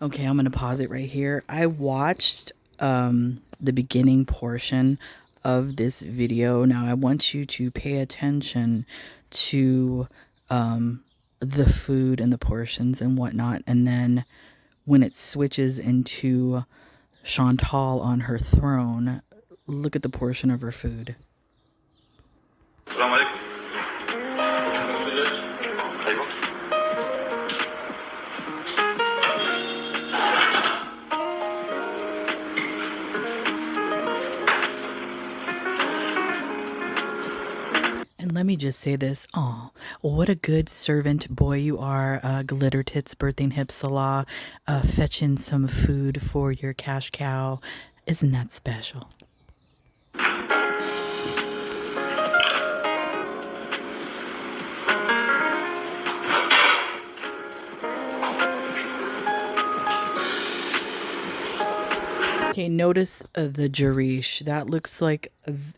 Okay, I'm gonna pause it right here. I watched the beginning portion of this video. Now I want you to pay attention to the food and the portions and whatnot, and then when it switches into Chantal on her throne, look at the portion of her food. السلام عليكم. ايوه. And let me just say this. Oh, what a good servant boy you are, Glitter Tits Birthing Hip Salah, fetching some food for your cash cow. Isn't that special? Okay, notice the Jarish. That looks like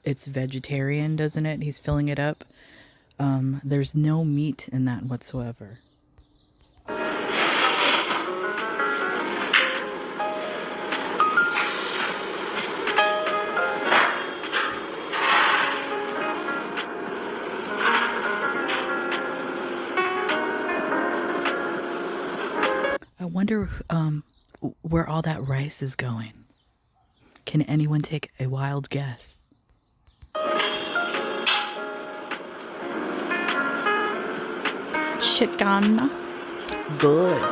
it's vegetarian, doesn't it? He's filling it up. There's no meat in that whatsoever. I wonder where all that rice is going. Can anyone take a wild guess? Chicken. Good.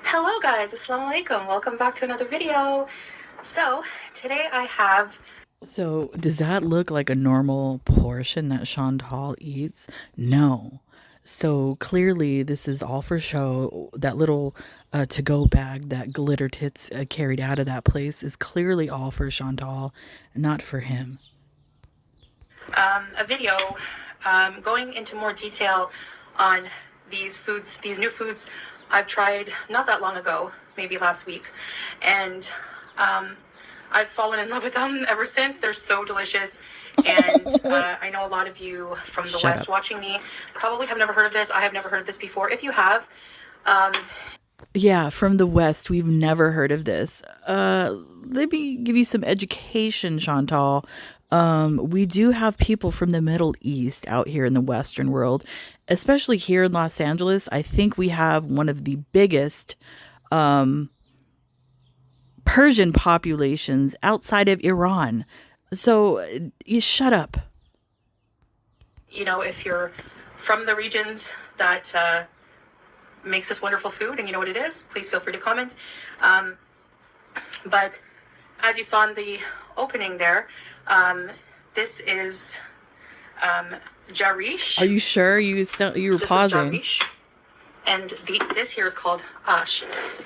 Hello guys, assalamu alaikum. Welcome back to another video. So today I have So, does that look like a normal portion that Chantal eats? No. So, clearly, this is all for show. That little to go bag that Glitter Tits carried out of that place is clearly all for Chantal, not for him. a video going into more detail on these foods, these new foods I've tried not that long ago, maybe last week, and I've fallen in love with them ever since. They're so delicious. And I know a lot of you from the Shut West up. watching me probably have never heard of this. I have never heard of this before. If you have, Yeah, from the West, we've never heard of this. Let me give you some education, Chantal. We do have people from the Middle East out here in the Western world, especially here in Los Angeles. I think we have one of the biggest Persian populations outside of Iran. So you shut up. you know, if you're from the regions that makes this wonderful food and you know what it is, please feel free to comment. But as you saw in the opening there, this is jarish. Are you sure you were This is pausing? jarish. And this here is called ash.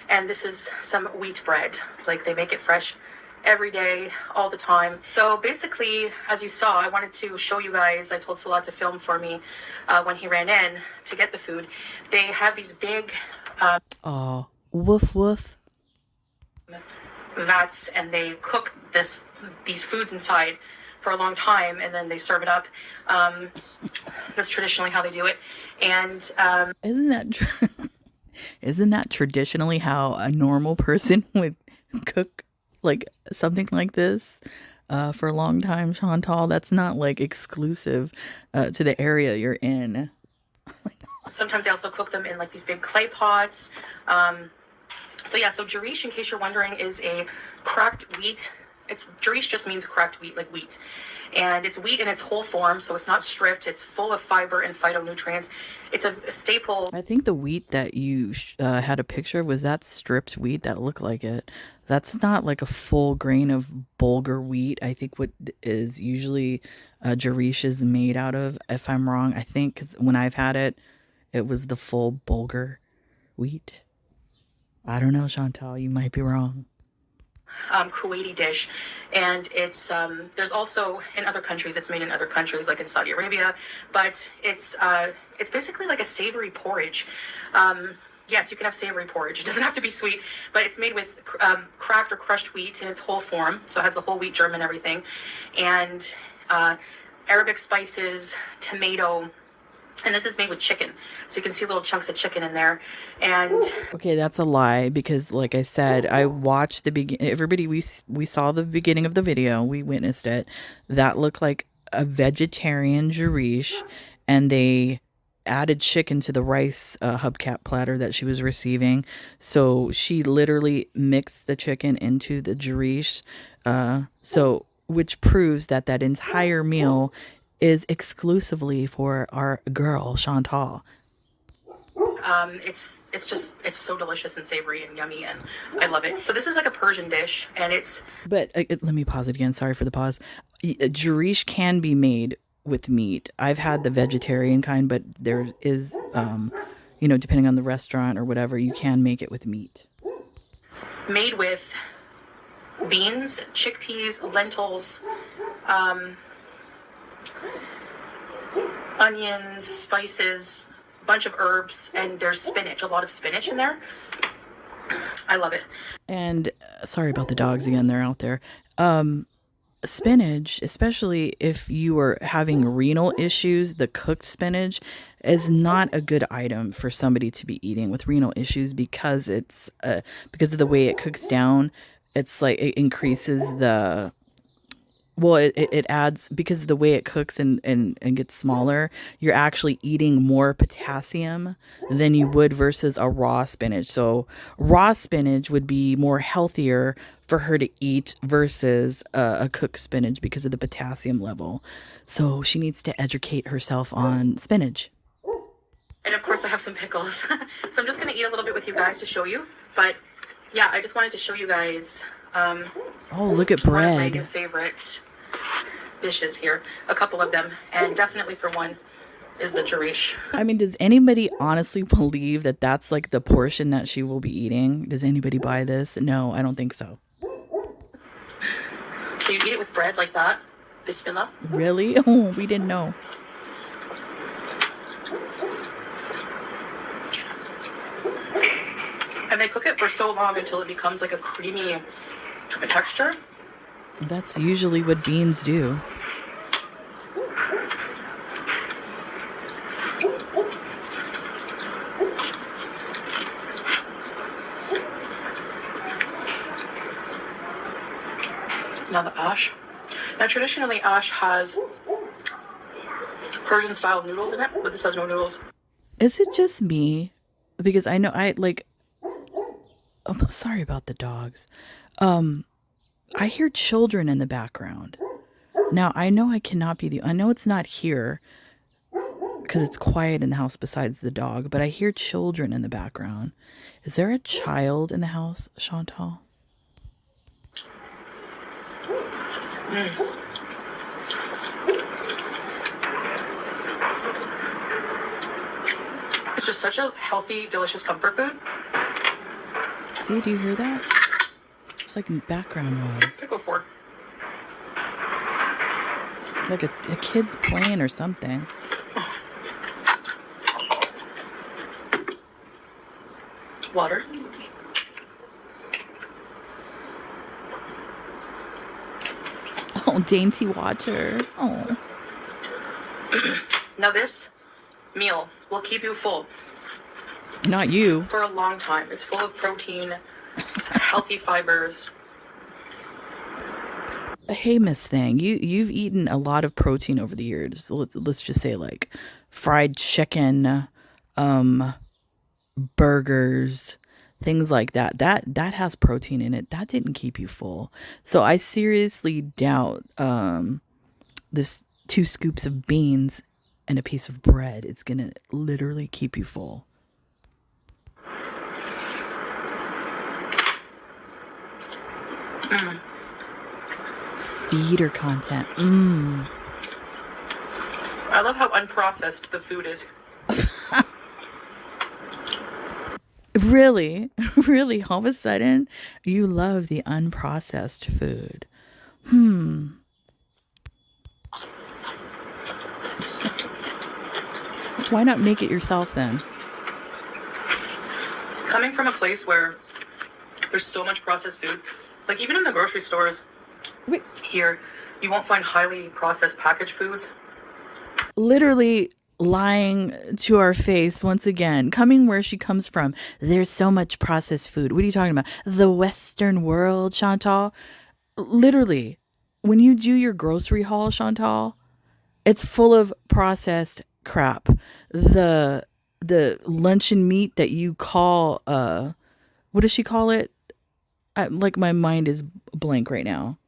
And this is some wheat bread. Like they make it fresh every day, all the time. So basically, as you saw, I wanted to show you guys, I told Salah to film for me when he ran in to get the food. They have these big Oh, woof woof. vats and they cook these foods inside for a long time and then they serve it up. That's traditionally how they do it. And Isn't that isn't that traditionally how a normal person would cook like something like this for a long time, Chantal? That's not like exclusive to the area you're in. sometimes they also cook them in like these big clay pots. So yeah, so jarish, in case you're wondering, is a cracked wheat. Jarish just means cracked wheat, like wheat. And it's wheat in its whole form, so it's not stripped. It's full of fiber and phytonutrients. It's a staple. I think the wheat that you had a picture of was that stripped wheat that looked like it. That's not like a full grain of bulgur wheat. I think what is usually jarish is made out of, if I'm wrong. I think because when I've had it, it was the full bulgur wheat. I don't know, Chantal. You might be wrong. Kuwaiti dish, and it's there's also in other countries. It's made in other countries, like in Saudi Arabia, but it's basically like a savory porridge. yes, you can have savory porridge. It doesn't have to be sweet, but it's made with cracked or crushed wheat in its whole form. So it has the whole wheat germ and everything. And Arabic spices, tomato, and this is made with chicken. So you can see little chunks of chicken in there. And Okay, that's a lie because, like I said, I watched the begin. Everybody, we saw the beginning of the video. We witnessed it. That looked like a vegetarian jarish, and they added chicken to the rice hubcap platter that she was receiving. So she literally mixed the chicken into the jarish. So which proves that that entire meal is exclusively for our girl Chantal. it's so delicious and savory and yummy, and I love it. So this is like a Persian dish, and it's But let me pause it again. Sorry for the pause. Jarish can be made with meat. I've had the vegetarian kind, but there is, depending on the restaurant or whatever, you can make it with meat. made with beans, chickpeas, lentils, onions, spices, bunch of herbs, and there's spinach, a lot of spinach in there. I love it. And sorry about the dogs again. They're out there. Spinach, especially if you are having renal issues, the cooked spinach is not a good item for somebody to be eating with renal issues because it's because of the way it cooks down. It's like it increases the it adds because of the way it cooks and gets smaller, you're actually eating more potassium than you would versus a raw spinach. So raw spinach would be more healthier for her to eat versus a cooked spinach because of the potassium level. So she needs to educate herself on spinach. And of course, I have some pickles. So I'm just going to eat a little bit with you guys to show you. But yeah, I just wanted to show you guys Oh, look at one of my new bread. favorite dishes here. A couple of them. And definitely for one is the jarish. I mean, does anybody honestly believe that that's like the portion that she will be eating? Does anybody buy this? No, I don't think so. So you eat it with bread like that. Bismillah. Really? Oh, we didn't know. And they cook it for so long until it becomes like a creamy texture. That's usually what beans do. Now the ash. Now traditionally ash has Persian style noodles in it, but this has no noodles. Is it just me? Because I know I like. Oh, sorry about the dogs. I hear children in the background. Now I know I cannot be the. I know it's not here because it's quiet in the house besides the dog, but I hear children in the background. Is there a child in the house, Chantal? It's just such a healthy, delicious comfort food. See, do you hear that? It's like background noise. Pickle four. Like a kid's playing or something. Water. Oh, dainty watcher. Oh. Now this meal will keep you full Not you. for a long time. It's full of protein, healthy fibers. Hey, Miss Thing, you've eaten a lot of protein over the years. So let's just say like fried chicken, burgers, things like that. That has protein in it. That didn't keep you full. So I seriously doubt this 2 scoops of beans and a piece of bread. It's gonna literally keep you full. Feeder content. I love how unprocessed the food is. Really? Really? All of a sudden, you love the unprocessed food. Why not make it yourself then? Coming from a place where there's so much processed food, like even in the grocery stores Wait, here, you won't find highly processed packaged foods. literally lying to our face once again, coming where she comes from. There's so much processed food. What are you talking about? The Western world, Chantal? Literally, when you do your grocery haul, Chantal, it's full of processed crap. The luncheon meat that you call what does she call it? Like my mind is blank right now.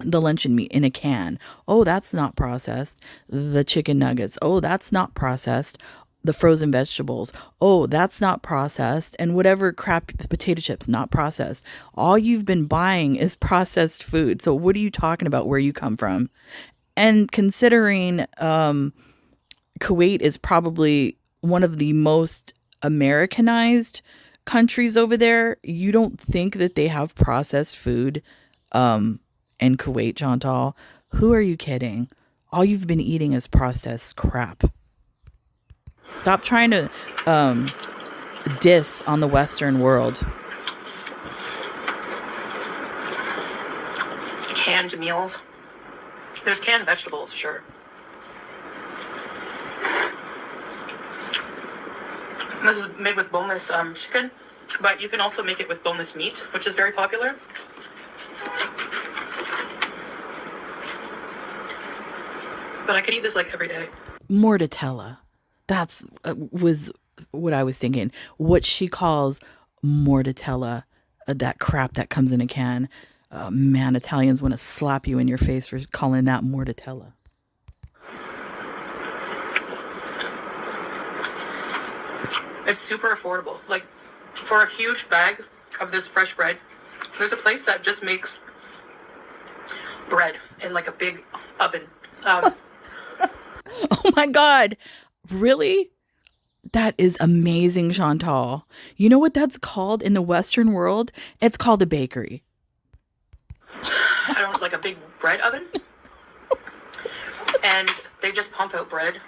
The luncheon meat in a can. Oh, that's not processed. The chicken nuggets. Oh, that's not processed. The frozen vegetables. Oh, that's not processed. And whatever crap potato chips, not processed. All you've been buying is processed food. So what are you talking about where you come from? And considering Kuwait is probably one of the most Americanized countries over there, you don't think that they have processed food in Kuwait, Chantal? Who are you kidding? All you've been eating is processed crap. Stop trying to diss on the Western world. Canned meals. There's canned vegetables, sure. This is made with boneless chicken, but you can also make it with boneless meat, which is very popular. But I could eat this like every day. Mortadella. That's was what I was thinking. What she calls mortadella, that crap that comes in a can. Man, Italians want to slap you in your face for calling that mortadella. It's super affordable. Like, for a huge bag of this fresh bread, there's a place that just makes bread in like a big oven. Oh my God. Really? That is amazing, Chantal. You know what that's called in the Western world? It's called a bakery. I don't like a big bread oven. And they just pump out bread.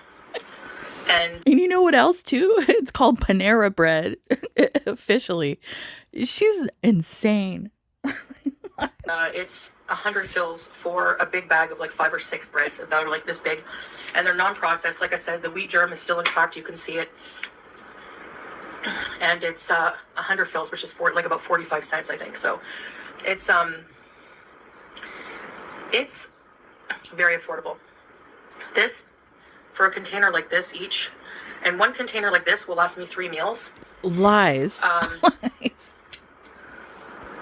And And you know what else too? It's called Panera bread. Officially. She's insane. it's 100 fills for a big bag of like 5 or 6 breads that are like this big. And they're non-processed. Like I said, the wheat germ is still intact. You can see it. And it's 100 fills, which is for like about 45 cents, I think. So it's very affordable. This, for a container like this each, and one container like this will last me 3 meals. Lies. Lies.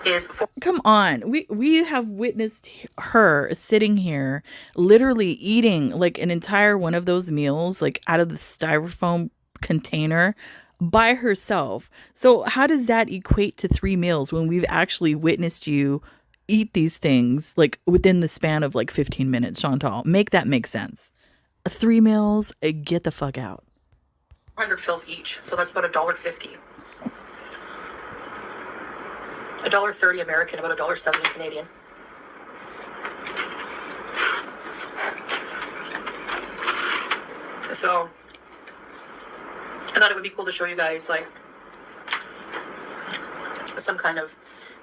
Is Come on. We have witnessed her sitting here literally eating like an entire one of those meals like out of the styrofoam container by herself. So how does that equate to 3 meals when we've actually witnessed you eat these things like within the span of like 15 minutes, Chantal? Make that make sense. 3 meals, get the fuck out. 100 fills each, so that's about $1.50. $1.30 American, about $1.70 Canadian. So I thought it would be cool to show you guys like some kind of,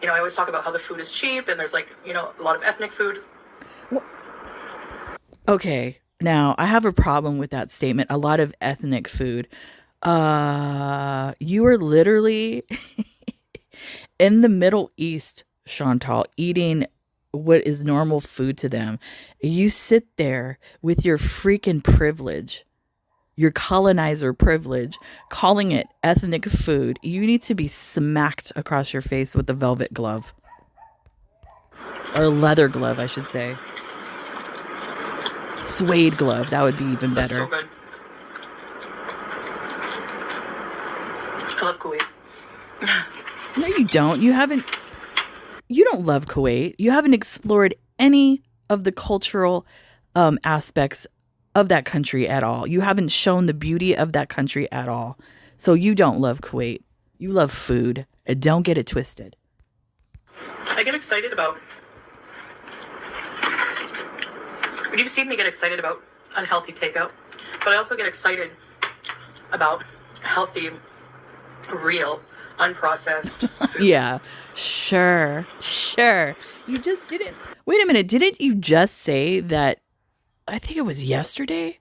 I always talk about how the food is cheap and there's like, a lot of ethnic food. Okay, now I have a problem with that statement. A lot of ethnic food. You are literally in the Middle East, Chantal, eating what is normal food to them. You sit there with your freaking privilege, your colonizer privilege, calling it ethnic food. You need to be smacked across your face with a velvet glove. Or leather glove, I should say. Suede glove, that would be even That's better. so good. I love Kuwait. No, you don't. You don't love Kuwait. You haven't explored any of the cultural aspects of that country at all. You haven't shown the beauty of that country at all. So you don't love Kuwait. You love food. And don't get it twisted. I get excited about. You've seen me get excited about unhealthy takeout, but I also get excited about healthy real, unprocessed food. Yeah, sure, sure. You just didn't. Wait a minute. Didn't you just say that? I think it was yesterday.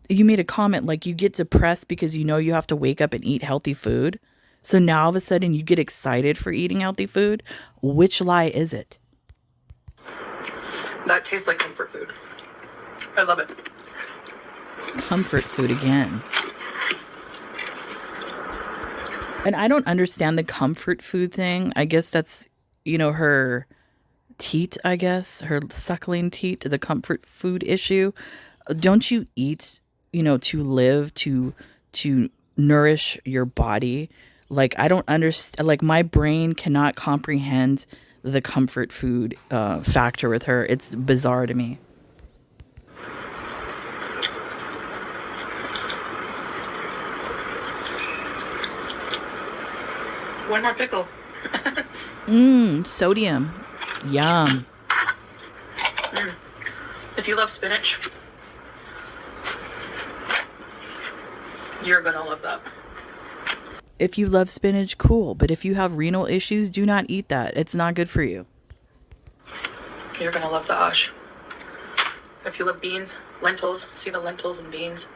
You made a comment like you get depressed because you know you have to wake up and eat healthy food. So now all of a sudden you get excited for eating healthy food. Which lie is it? That tastes like comfort food. I love it. Comfort food again. And I don't understand the comfort food thing. I guess that's, her teat, I guess, her suckling teat, the comfort food issue. Don't you eat, to live, to nourish your body? Like I don't understand. Like my brain cannot comprehend the comfort food factor with her. It's bizarre to me. One more pickle. Sodium, yum. If you love spinach, you're gonna love that. If you love spinach, cool. But if you have renal issues, do not eat that. It's not good for you. You're gonna love the ash. If you love beans, lentils, see the lentils and beans.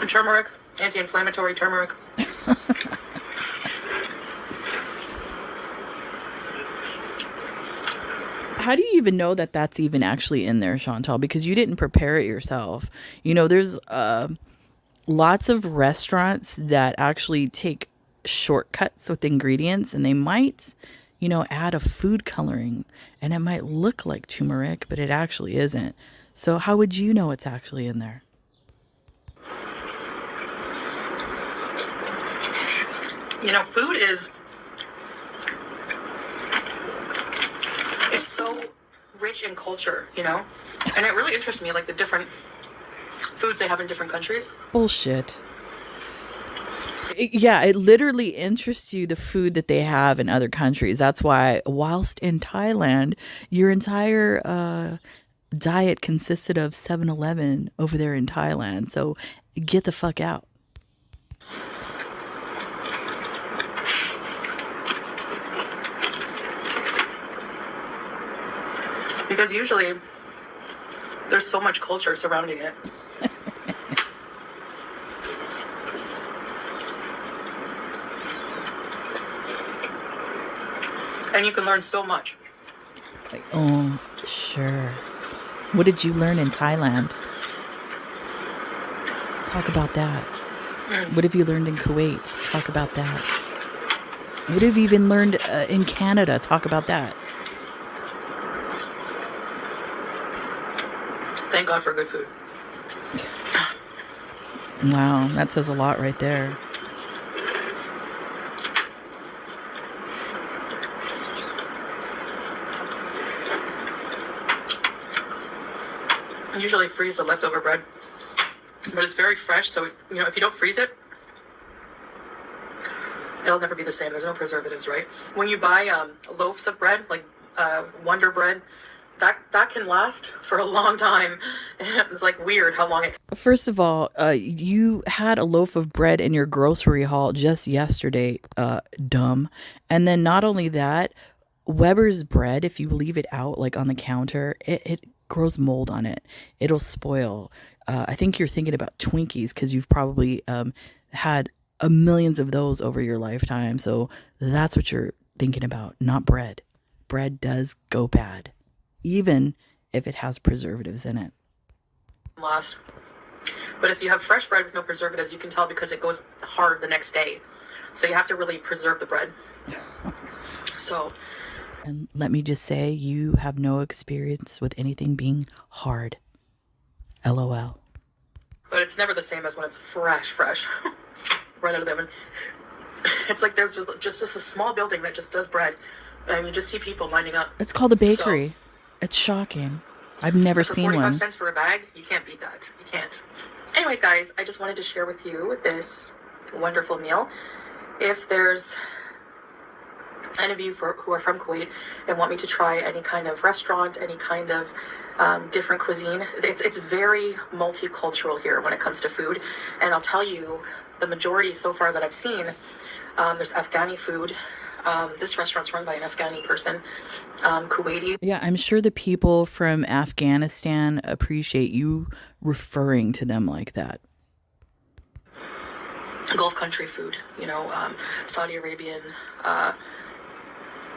And turmeric, anti-inflammatory turmeric. How do you even know that that's even actually in there, Chantal? Because you didn't prepare it yourself. There's lots of restaurants that actually take shortcuts with ingredients and they might, add a food coloring and it might look like turmeric, but it actually isn't. So how would you know it's actually in there? Food it's so rich in culture, and it really interests me, like the different foods they have in different countries. Bullshit. Yeah, it literally interests you the food that they have in other countries. That's why, whilst in Thailand, your entire diet consisted of 7-Eleven over there in Thailand. So get the fuck out. Because usually there's so much culture surrounding it. And you can learn so much. Like, oh, sure. What did you learn in Thailand? Talk about that. What have you learned in Kuwait? Talk about that. What have you even learned in Canada? Talk about that. Thank God for good food. Wow, that says a lot right there. I usually freeze the leftover bread, but it's very fresh, so if you don't freeze it, it'll never be the same. There's no preservatives, right? When you buy loaves of bread, like Wonder Bread, that can last for a long time. It's like weird how long it. First of all, you had a loaf of bread in your grocery haul just yesterday, dumb. And then not only that, Weber's bread, if you leave it out like on the counter, it grows mold on it. It'll spoil. I think you're thinking about Twinkies because you've probably had millions of those over your lifetime. So that's what you're thinking about, not bread. Bread does go bad, even if it has preservatives in it. Last. But if you have fresh bread with no preservatives, you can tell because it goes hard the next day. So you have to really preserve the bread. So. And let me just say, you have no experience with anything being hard. LOL. But it's never the same as when it's fresh. Right out of the oven. It's like there's just a small building that just does bread. And you just see people lining up. It's called a bakery. So, it's shocking. I've never seen one. For 45 cents for a bag, you can't beat that. You can't. Anyways, guys, I just wanted to share with you this wonderful meal. If there's any of you who are from Kuwait and want me to try any kind of restaurant, any kind of different cuisine, it's very multicultural here when it comes to food. And I'll tell you, the majority so far that I've seen, there's Afghani food. This restaurant's run by an Afghani person, Kuwaiti. Yeah, I'm sure the people from Afghanistan appreciate you referring to them like that. Gulf country food, Saudi Arabian.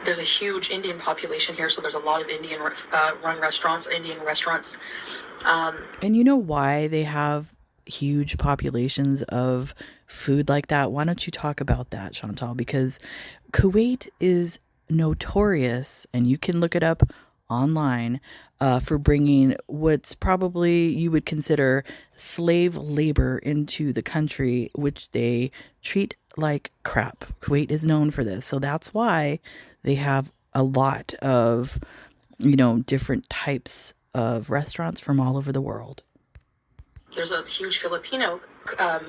There's a huge Indian population here, so there's a lot of Indian run restaurants, Indian restaurants. And you know why they have huge populations of food like that? Why don't you talk about that, Chantal? Because Kuwait is notorious, and you can look it up online, for bringing what's probably you would consider slave labor into the country, which they treat like crap. Kuwait is known for this. So that's why they have a lot of, different types of restaurants from all over the world. There's a huge Filipino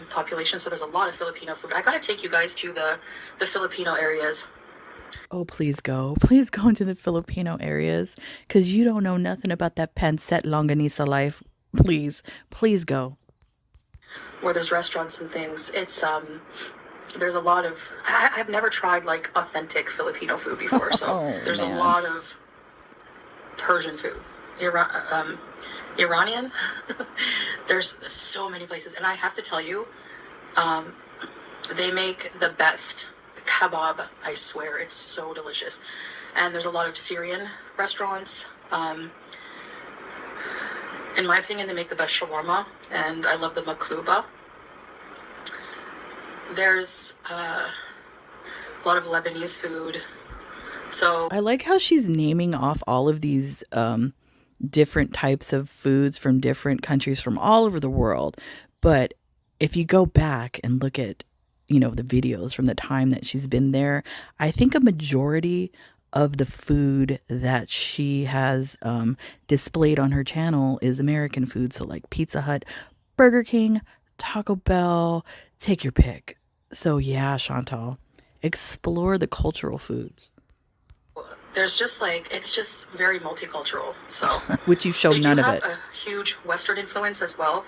population, so there's a lot of Filipino food. I gotta take you guys to the Filipino areas. Oh, please go. Please go into the Filipino areas because you don't know nothing about that pancit longanisa life. Please, please go. Where there's restaurants and things. It's there's a lot of I've never tried like authentic Filipino food before, so Oh, there's a man. lot of Persian food, Iranian. There's so many places, and I have to tell you, they make the best kebab. I swear, it's so delicious. And there's a lot of Syrian restaurants. In my opinion, they make the best shawarma, and I love the makluba. There's a lot of Lebanese food. So I like how she's naming off all of these different types of foods from different countries from all over the world. But if you go back and look at, the videos from the time that she's been there, I think a majority of the food that she has displayed on her channel is American food. So, like Pizza Hut, Burger King, Taco Bell, take your pick. So, yeah, Chantal, explore the cultural foods, there's just it's just very multicultural. So which you show they do none of have it. a huge Western influence as well.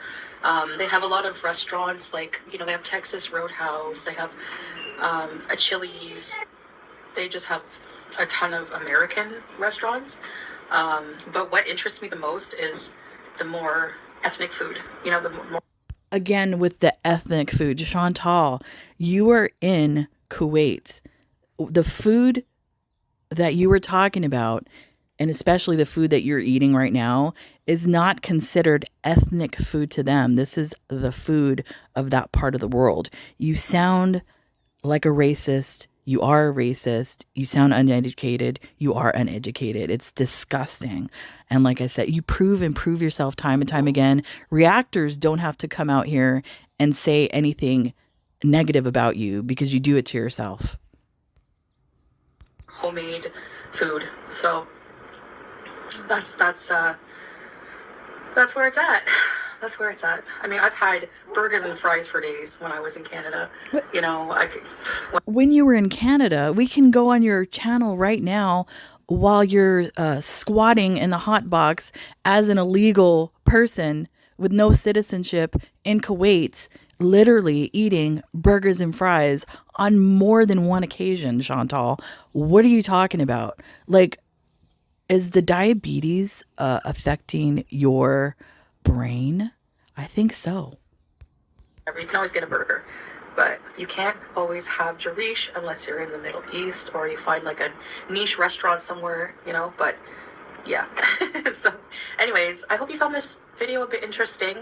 They have a lot of restaurants, they have Texas Roadhouse, they have a Chili's. They just have a ton of American restaurants. But what interests me the most is the more ethnic food. The more Again, with the ethnic food, Chantal, you are in Kuwait. The food that you were talking about, and especially the food that you're eating right now, is not considered ethnic food to them. This is the food of that part of the world. You sound like a racist. You are a racist. You sound uneducated. You are uneducated. It's disgusting. And like I said, you prove yourself time and time again. Reactors don't have to come out here and say anything negative about you because you do it to yourself. homemade food. So that's where it's at. That's where it's at. I mean, I've had burgers and fries for days when I was in Canada. I could. When you were in Canada, we can go on your channel right now while you're squatting in the hot box as an illegal person with no citizenship in Kuwait, literally eating burgers and fries on more than one occasion, Chantal. What are you talking about? Like, is the diabetes affecting your brain? I think so. You can always get a burger, but you can't always have Jarish unless you're in the Middle East or you find like a niche restaurant somewhere. But yeah. So, anyways, I hope you found this video a bit interesting.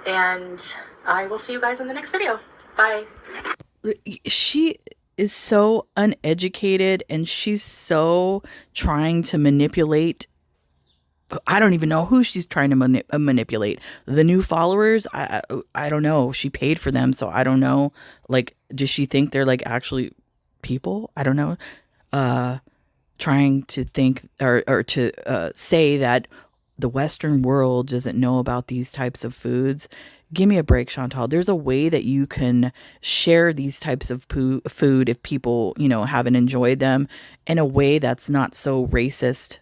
And I will see you guys in the next video. Bye. She is so uneducated and she's so trying to manipulate. I don't even know who she's trying to manipulate. The new followers, I don't know. She paid for them, so I don't know. Like, does she think they're like actually people? I don't know. Trying to think or to say that the Western world doesn't know about these types of foods. Give me a break, Chantal. There's a way that you can share these types of food if people, haven't enjoyed them in a way that's not so racist,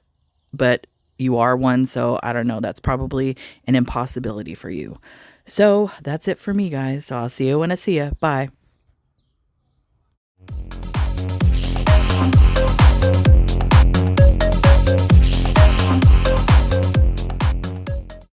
but you are one. So I don't know. That's probably an impossibility for you. So that's it for me, guys. So I'll see you when I see you. Bye.